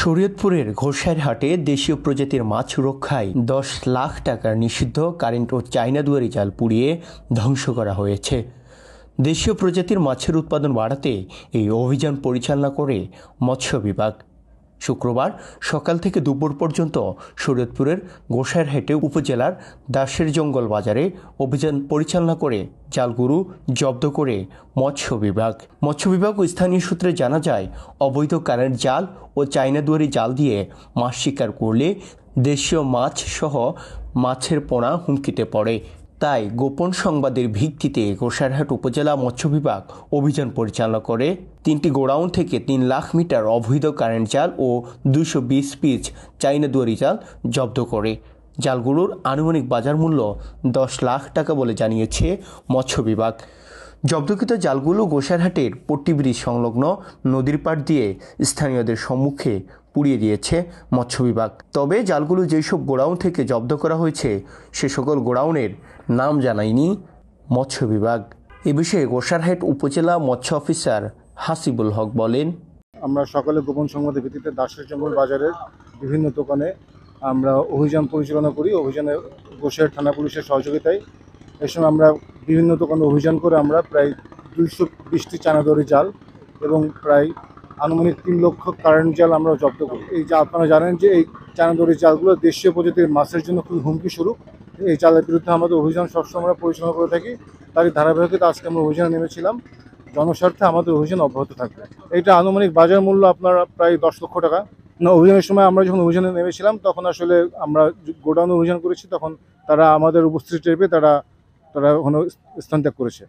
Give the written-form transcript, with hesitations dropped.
শরীয়তপুরের ঘোষাইরহাটে দেশীয় প্রজাতির মাছ রক্ষায় 10 লাখ টাকার নিষিদ্ধ কারেন্ট ও চায়না দুয়ারি জাল পুড়িয়ে ধ্বংস করা হয়েছে। দেশীয় প্রজাতির মাছের উৎপাদন বাড়াতে এই অভিযান পরিচালনা করে মৎস্য বিভাগ। শুক্রবার সকাল থেকে দুপুর পর্যন্ত শরীয়তপুরের ঘোষাইরহাটে উপজেলার দাসের জঙ্গল বাজারে অভিযান পরিচালনা করে জালগুলো জব্দ করে মৎস্য বিভাগ ও স্থানীয় সূত্রে জানা যায়, অবৈধ কারেন্ট জাল ও চায়না দুয়ারি জাল দিয়ে মাছ শিকার করলে দেশীয় মাছ সহ মাছের পোনা হুমকিতে পড়ে। তাই গোপন সংবাদের ভিত্তিতে ঘোষাইরহাট উপজেলা মৎস্য বিভাগ অভিযান পরিচালনা করে 3টি গোডাউন থেকে 3 লাখ মিটার অবৈধ কারেন্ট জাল ও 220 পিস চায়না দুয়ারি জাল জব্দ করে। জালগুলোর আনুমানিক বাজার মূল্য 10 লাখ টাকা বলে জানিয়েছে মৎস্য বিভাগ। জব্দকৃত জালগুলো ঘোষাইরহাটের পট্টি ব্রিজ সংলগ্ন নদীর পাড় দিয়ে স্থানীয়দের সম্মুখে পুড়িয়ে দিয়েছে মৎস্য বিভাগ। তবে জালগুলো যেসব গোডাউন থেকে জব্দ করা হয়েছে সে সকল গোডাউনের নাম জানায়নি মৎস্য বিভাগ। এ বিষয়ে ঘোষাইরহাট উপজেলা মৎস্য অফিসার হাসিবুল হক বলেন, আমরা সকালে গোপন সংবাদের ভিত্তিতে দাসের জঙ্গল বাজারের বিভিন্ন দোকানে আমরা অভিযান পরিচালনা করি। অভিযানে ঘোষাইরহাট থানা পুলিশের সহযোগিতায় এই সময় আমরা বিভিন্ন দোকানে অভিযান করে আমরা প্রায় 220টি চায়না দুয়ারি জাল এবং প্রায় আনুমানিক 3 লক্ষ কারেন্ট জাল আমরা জব্দ করি। এই যে আপনারা জানেন যে এই চায়না দুয়ারি জালগুলো দেশীয় প্রজাতির মাছের জন্য খুবই হুমকি স্বরূপ। এই জালের বিরুদ্ধে আমাদের অভিযান সবসময় আমরা পরিচালনা করে থাকি। তারই ধারাবাহিকতা আজকে আমরা অভিযানে নেমেছিলাম। জনস্বার্থে আমাদের অভিযান অব্যাহত থাকবে। এটা আনুমানিক বাজার মূল্য আপনার প্রায় 10 লক্ষ টাকা। অভিযানের সময় আমরা যখন অভিযানে নেমেছিলাম তখন আসলে আমরা গোডাউনে অভিযান করেছি, তখন তারা আমাদের উপস্থিতি টের পেয়ে তারা ওখানে স্থান ত্যাগ করেছে।